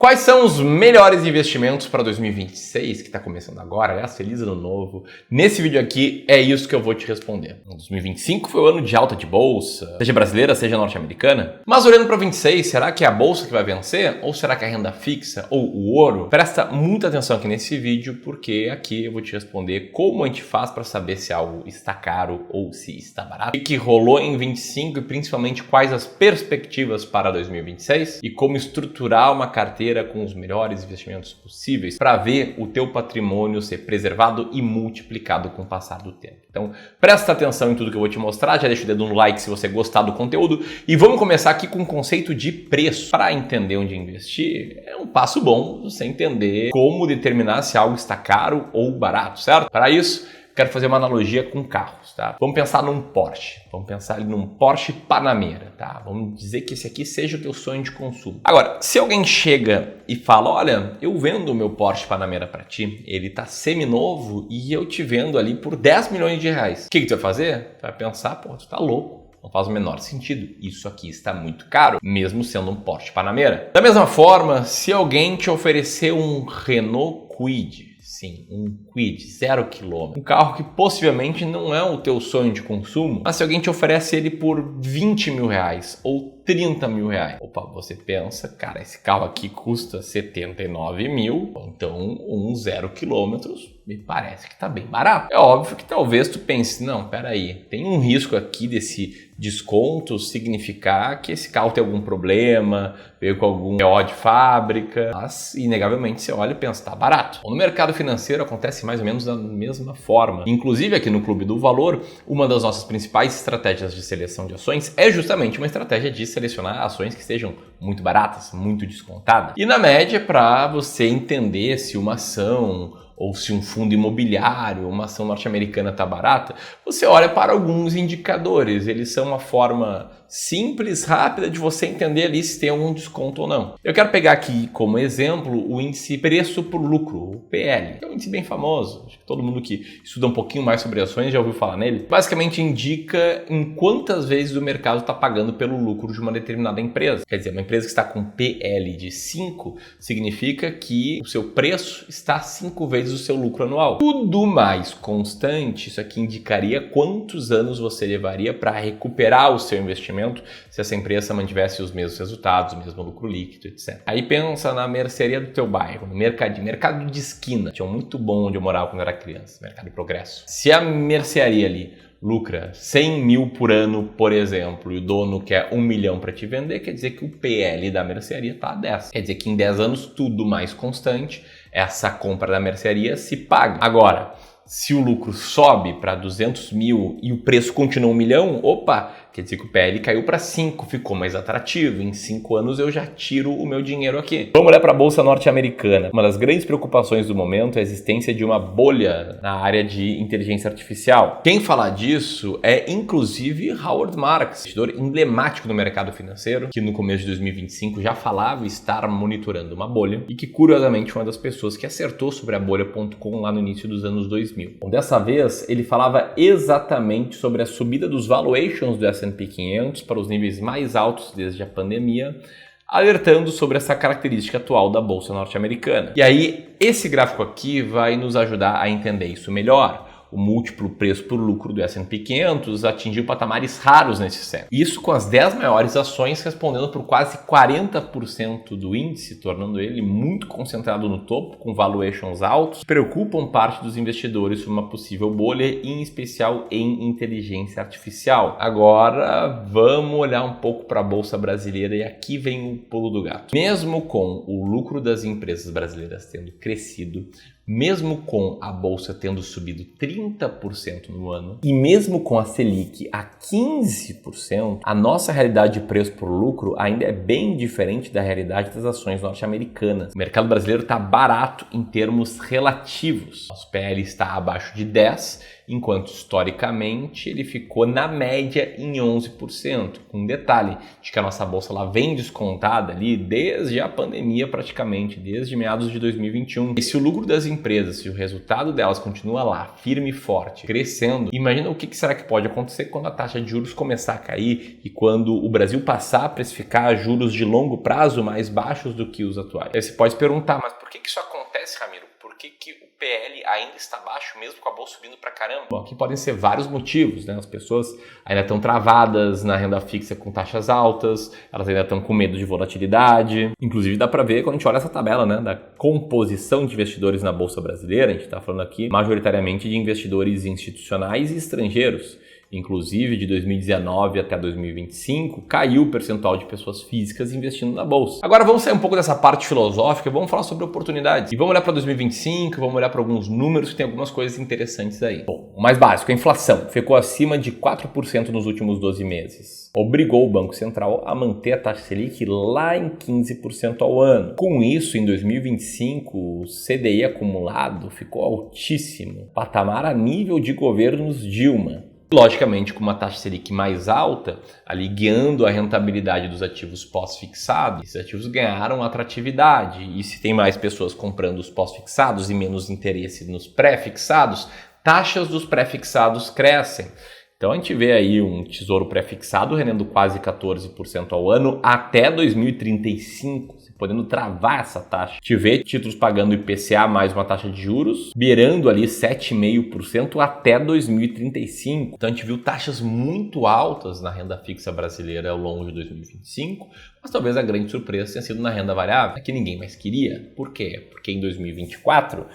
Quais são os melhores investimentos para 2026, que está começando agora? Aliás, feliz ano novo. Nesse vídeo aqui é isso que eu vou te responder. 2025 foi o ano de alta de bolsa, seja brasileira, seja norte-americana. Mas olhando para 2026, será que é a bolsa que vai vencer? Ou será que é a renda fixa ou o ouro? Presta muita atenção aqui nesse vídeo, porque aqui eu vou te responder como a gente faz para saber se algo está caro ou se está barato. O que rolou em 2025 e principalmente quais as perspectivas para 2026 e como estruturar uma carteira com os melhores investimentos possíveis para ver o teu patrimônio ser preservado e multiplicado com o passar do tempo. Então, presta atenção em tudo que eu vou te mostrar, já deixa o dedo no like se você gostar do conteúdo e vamos começar aqui com o conceito de preço. Para entender onde investir, é um passo bom você entender como determinar se algo está caro ou barato, certo? Para isso, quero fazer uma analogia com carros, tá? Vamos pensar num Porsche. Vamos pensar ali num Porsche Panamera, tá? Vamos dizer que esse aqui seja o teu sonho de consumo. Agora, se alguém chega e fala, olha, eu vendo o meu Porsche Panamera para ti, ele tá seminovo e eu te vendo ali por 10 milhões de reais. O que tu vai fazer? Tu vai pensar, pô, tu tá louco. Não faz o menor sentido. Isso aqui está muito caro, mesmo sendo um Porsche Panamera. Da mesma forma, se alguém te oferecer um Renault Kwid, sim, um Kwid 0 km. Um carro que possivelmente não é o teu sonho de consumo, mas se alguém te oferece ele por 20 mil reais ou 30 mil reais. Opa, você pensa, cara, esse carro aqui custa 79 mil, então um 0 km me parece que tá bem barato. É óbvio que talvez tu pense, não, peraí, tem um risco aqui desse desconto significar que esse carro tem algum problema, veio com algum BO de fábrica, mas inegavelmente você olha e pensa, tá barato. No mercado financeiro acontece mais ou menos da mesma forma. Inclusive aqui no Clube do Valor, uma das nossas principais estratégias de seleção de ações é justamente uma estratégia de selecionar ações que sejam muito baratas, muito descontadas. E na média, para você entender se uma ação ou se um fundo imobiliário, uma ação norte-americana está barata, você olha para alguns indicadores. Eles são uma forma simples, rápida de você entender ali se tem algum desconto ou não. Eu quero pegar aqui como exemplo o índice preço por lucro, o PL. É um índice bem famoso. Acho que todo mundo que estuda um pouquinho mais sobre ações já ouviu falar nele. Basicamente indica em quantas vezes o mercado está pagando pelo lucro de uma determinada empresa. Quer dizer, uma empresa que está com PL de 5 significa que o seu preço está 5 vezes o seu lucro anual. Tudo mais constante, isso aqui indicaria quantos anos você levaria para recuperar o seu investimento se essa empresa mantivesse os mesmos resultados, o mesmo lucro líquido, etc. Aí pensa na mercearia do teu bairro, no mercado de esquina. Tinha um muito bom onde eu morava quando eu era criança, Mercado de Progresso. Se a mercearia ali lucra 100 mil por ano, por exemplo, e o dono quer 1 milhão para te vender, quer dizer que o PL da mercearia está a 10. Quer dizer que em 10 anos, tudo mais constante, essa compra da mercearia se paga. Agora, se o lucro sobe para 200 mil e o preço continua 1 milhão, opa, quer dizer que o PL caiu para 5, ficou mais atrativo. Em 5 anos eu já tiro o meu dinheiro aqui. Vamos olhar para a Bolsa norte-americana. Uma das grandes preocupações do momento é a existência de uma bolha na área de inteligência artificial. Quem fala disso é inclusive Howard Marks, investidor emblemático do mercado financeiro, que no começo de 2025 já falava estar monitorando uma bolha e que curiosamente foi uma das pessoas que acertou sobre a bolha.com lá no início dos anos 2000. Bom, dessa vez ele falava exatamente sobre a subida dos valuations do S&P 500 para os níveis mais altos desde a pandemia, alertando sobre essa característica atual da bolsa norte-americana. E aí, esse gráfico aqui vai nos ajudar a entender isso melhor. O múltiplo preço por lucro do S&P 500 atingiu patamares raros nesse século. Isso com as 10 maiores ações respondendo por quase 40% do índice, tornando ele muito concentrado no topo, com valuations altos, preocupam parte dos investidores sobre uma possível bolha, em especial em inteligência artificial. Agora, vamos olhar um pouco para a Bolsa Brasileira e aqui vem o pulo do gato. Mesmo com o lucro das empresas brasileiras tendo crescido, mesmo com a Bolsa tendo subido 30% no ano e mesmo com a Selic a 15%, a nossa realidade de preço por lucro ainda é bem diferente da realidade das ações norte-americanas. O mercado brasileiro está barato em termos relativos. Nosso PL está abaixo de 10 enquanto historicamente ele ficou na média em 11%. Com um detalhe de que a nossa bolsa lá vem descontada ali desde a pandemia praticamente, desde meados de 2021. E se o lucro das empresas, se o resultado delas continua lá, firme e forte, crescendo, imagina o que será que pode acontecer quando a taxa de juros começar a cair e quando o Brasil passar a precificar juros de longo prazo mais baixos do que os atuais. Aí você pode se perguntar, mas por que isso acontece, Ramiro? Por que o PL ainda está baixo, mesmo com a bolsa subindo pra caramba? Bom, aqui podem ser vários motivos, né? As pessoas ainda estão travadas na renda fixa com taxas altas, elas ainda estão com medo de volatilidade. Inclusive dá para ver quando a gente olha essa tabela, né, da composição de investidores na bolsa brasileira. A gente está falando aqui majoritariamente de investidores institucionais e estrangeiros. Inclusive, de 2019 até 2025, caiu o percentual de pessoas físicas investindo na bolsa. Agora vamos sair um pouco dessa parte filosófica e vamos falar sobre oportunidades. E vamos olhar para 2025, vamos olhar para alguns números que tem algumas coisas interessantes aí. Bom, o mais básico, a inflação ficou acima de 4% nos últimos 12 meses. Obrigou o Banco Central a manter a taxa Selic lá em 15% ao ano. Com isso, em 2025, o CDI acumulado ficou altíssimo, patamar a nível de governos Dilma. Logicamente, com uma taxa Selic mais alta, ali guiando a rentabilidade dos ativos pós-fixados, esses ativos ganharam atratividade. E se tem mais pessoas comprando os pós-fixados e menos interesse nos pré-fixados, taxas dos pré-fixados crescem. Então a gente vê aí um tesouro pré-fixado rendendo quase 14% ao ano até 2035, podendo travar essa taxa. A gente vê títulos pagando IPCA mais uma taxa de juros, beirando ali 7,5% até 2035. Então a gente viu taxas muito altas na renda fixa brasileira ao longo de 2025, mas talvez a grande surpresa tenha sido na renda variável, que ninguém mais queria. Por quê? Porque em 2024...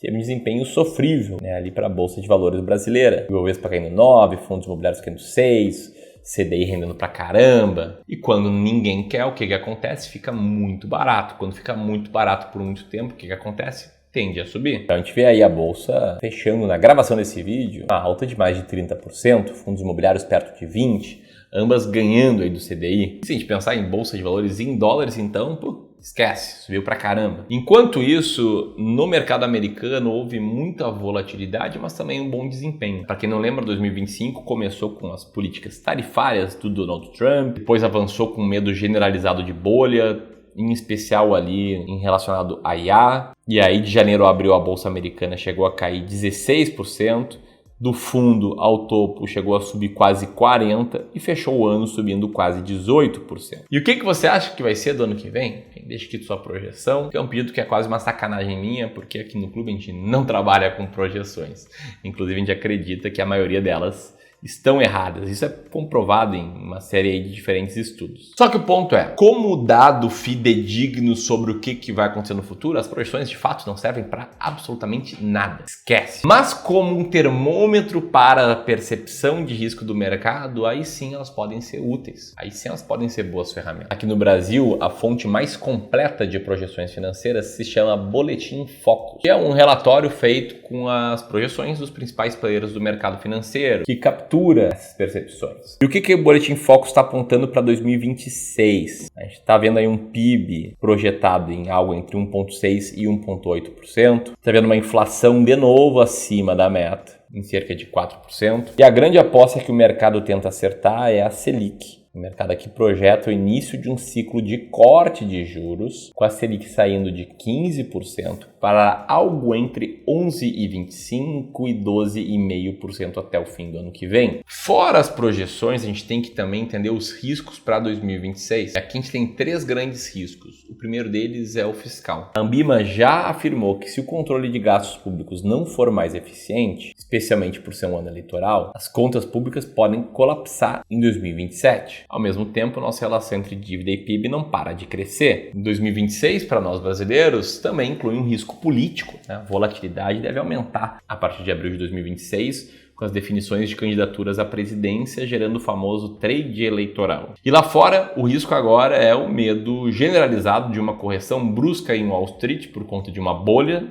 teve um desempenho sofrível, né, ali para a Bolsa de Valores brasileira. O Ibovespa caindo 9, fundos imobiliários caindo 6, CDI rendendo pra caramba. E quando ninguém quer, o que acontece? Fica muito barato. Quando fica muito barato por muito tempo, o que acontece? Tende a subir. Então a gente vê aí a Bolsa fechando na gravação desse vídeo, uma alta de mais de 30%, fundos imobiliários perto de 20%, ambas ganhando aí do CDI. Se a gente pensar em Bolsa de Valores em dólares, então, esquece, subiu pra caramba. Enquanto isso, no mercado americano houve muita volatilidade, mas também um bom desempenho. Para quem não lembra, 2025 começou com as políticas tarifárias do Donald Trump, depois avançou com medo generalizado de bolha, em especial ali em relacionado a IA. E aí de janeiro a abril a bolsa americana chegou a cair 16%. Do fundo ao topo chegou a subir quase 40% e fechou o ano subindo quase 18%. E o que você acha que vai ser do ano que vem? Deixa aqui sua projeção, que é um pedido que é quase uma sacanagem minha, porque aqui no clube a gente não trabalha com projeções. Inclusive a gente acredita que a maioria delas estão erradas. Isso é comprovado em uma série de diferentes estudos. Só que o ponto é, como dado fidedigno sobre o que vai acontecer no futuro, as projeções de fato não servem para absolutamente nada. Esquece. Mas como um termômetro para a percepção de risco do mercado, aí sim elas podem ser úteis. Aí sim elas podem ser boas ferramentas. Aqui no Brasil, a fonte mais completa de projeções financeiras se chama Boletim Focus, que é um relatório feito com as projeções dos principais players do mercado financeiro, que captura essas percepções. E o que o Boletim Focus está apontando para 2026? A gente está vendo aí um PIB projetado em algo entre 1,6% e 1,8%. Está vendo uma inflação de novo acima da meta, em cerca de 4%. E a grande aposta que o mercado tenta acertar é a Selic. O mercado aqui projeta o início de um ciclo de corte de juros, com a Selic saindo de 15% para algo entre 11,25% e 12,5% até o fim do ano que vem. Fora as projeções, a gente tem que também entender os riscos para 2026. Aqui a gente tem 3 grandes riscos. O primeiro deles é o fiscal. A Anbima já afirmou que se o controle de gastos públicos não for mais eficiente, especialmente por ser um ano eleitoral, as contas públicas podem colapsar em 2027. Ao mesmo tempo, nossa relação entre dívida e PIB não para de crescer. Em 2026, para nós brasileiros, também inclui um risco político. A volatilidade deve aumentar a partir de abril de 2026, com as definições de candidaturas à presidência, gerando o famoso trade eleitoral. E lá fora, o risco agora é o medo generalizado de uma correção brusca em Wall Street por conta de uma bolha,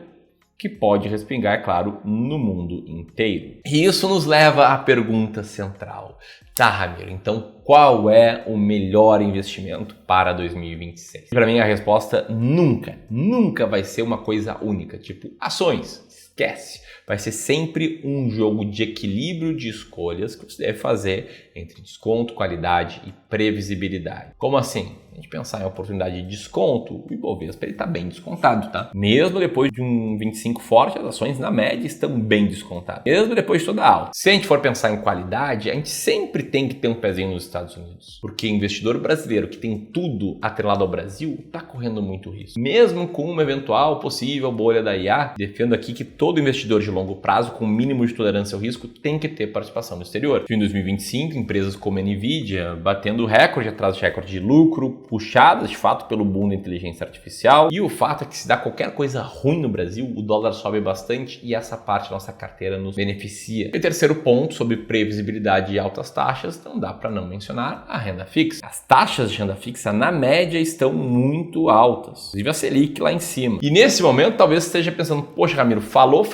que pode respingar, é claro, no mundo inteiro. E isso nos leva à pergunta central. Tá, Ramiro, então qual é o melhor investimento para 2026? Para mim a resposta nunca vai ser uma coisa única, tipo ações. esquece. Vai ser sempre um jogo de equilíbrio de escolhas que você deve fazer entre desconto, qualidade e previsibilidade. Como assim? A gente pensar em oportunidade de desconto, o Ibovespa está bem descontado, tá? Mesmo depois de um 25 forte, as ações na média estão bem descontadas. Mesmo depois de toda a alta. Se a gente for pensar em qualidade, a gente sempre tem que ter um pezinho nos Estados Unidos. Porque investidor brasileiro que tem tudo atrelado ao Brasil está correndo muito risco. Mesmo com uma eventual possível bolha da IA, defendo aqui que todo investidor de longo prazo, com mínimo de tolerância ao risco, tem que ter participação no exterior. Em 2025, empresas como a Nvidia batendo recorde atrás de recorde de lucro, puxadas de fato pelo boom da inteligência artificial. E o fato é que se dá qualquer coisa ruim no Brasil, o dólar sobe bastante e essa parte da nossa carteira nos beneficia. E o terceiro ponto sobre previsibilidade e altas taxas, não dá para não mencionar a renda fixa. As taxas de renda fixa, na média, estão muito altas. Inclusive a Selic lá em cima. E nesse momento, talvez você esteja pensando, poxa, Ramiro, falou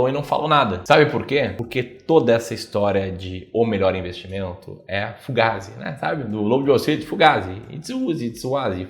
e não falou nada. Sabe por quê? Porque toda essa história de o melhor investimento é Fugazi, né? Sabe? Do Lobo de Wall Street, Fugazi. It's Wazi.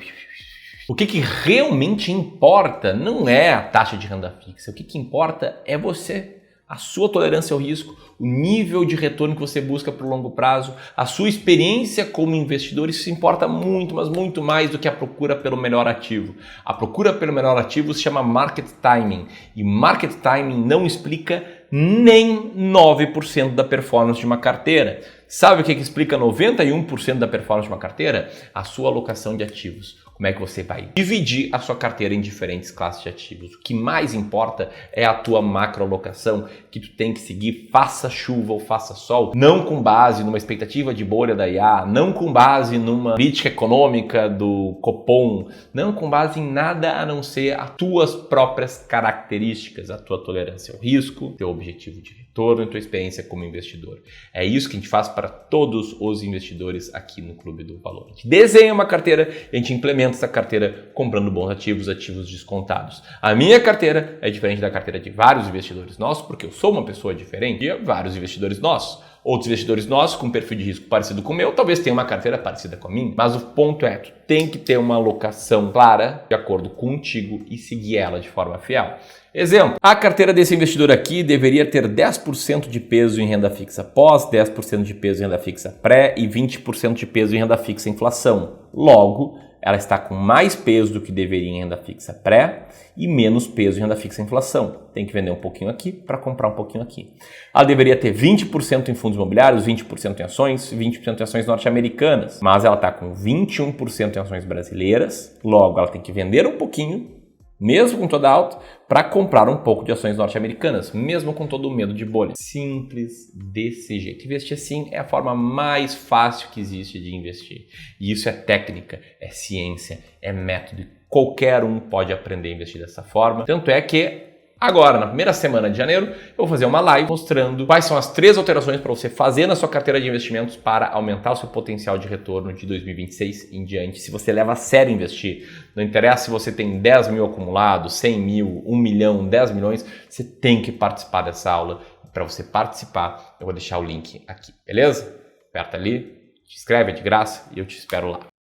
O que realmente importa não é a taxa de renda fixa. O que importa é você, a sua tolerância ao risco, o nível de retorno que você busca para o longo prazo, a sua experiência como investidor. Isso importa muito, mas muito mais do que a procura pelo melhor ativo. A procura pelo melhor ativo se chama market timing. E market timing não explica nem 9% da performance de uma carteira. Sabe o que explica 91% da performance de uma carteira? A sua alocação de ativos. Como é que você vai dividir a sua carteira em diferentes classes de ativos. O que mais importa é a tua macroalocação, que tu tem que seguir, faça chuva ou faça sol, não com base numa expectativa de bolha da IA, não com base numa crítica econômica do Copom, não com base em nada a não ser as tuas próprias características, a tua tolerância ao risco, teu objetivo de retorno e tua experiência como investidor. É isso que a gente faz para todos os investidores aqui no Clube do Valor. A gente desenha uma carteira e a gente implementa essa carteira comprando bons ativos, ativos descontados. A minha carteira é diferente da carteira de vários investidores nossos, porque eu sou uma pessoa diferente e vários investidores nossos. Outros investidores nossos com um perfil de risco parecido com o meu, talvez tenham uma carteira parecida com a minha, mas o ponto é, tu tem que ter uma alocação clara, de acordo contigo, e seguir ela de forma fiel. Exemplo, a carteira desse investidor aqui deveria ter 10% de peso em renda fixa pós, 10% de peso em renda fixa pré e 20% de peso em renda fixa inflação. Logo, ela está com mais peso do que deveria em renda fixa pré e menos peso em renda fixa inflação. Tem que vender um pouquinho aqui para comprar um pouquinho aqui. Ela deveria ter 20% em fundos imobiliários, 20% em ações, 20% em ações norte-americanas. Mas ela está com 21% em ações brasileiras. Logo, ela tem que vender um pouquinho, mesmo com toda alta, para comprar um pouco de ações norte-americanas, mesmo com todo o medo de bolha. Simples desse jeito. Investir assim é a forma mais fácil que existe de investir. E isso é técnica, é ciência, é método. Qualquer um pode aprender a investir dessa forma. Tanto é que agora, na primeira semana de janeiro, eu vou fazer uma live mostrando quais são as 3 alterações para você fazer na sua carteira de investimentos para aumentar o seu potencial de retorno de 2026 em diante. Se você leva a sério investir, não interessa se você tem 10 mil acumulados, 100 mil, 1 milhão, 10 milhões, você tem que participar dessa aula. Para você participar, eu vou deixar o link aqui, beleza? Aperta ali, te inscreve, é de graça e eu te espero lá.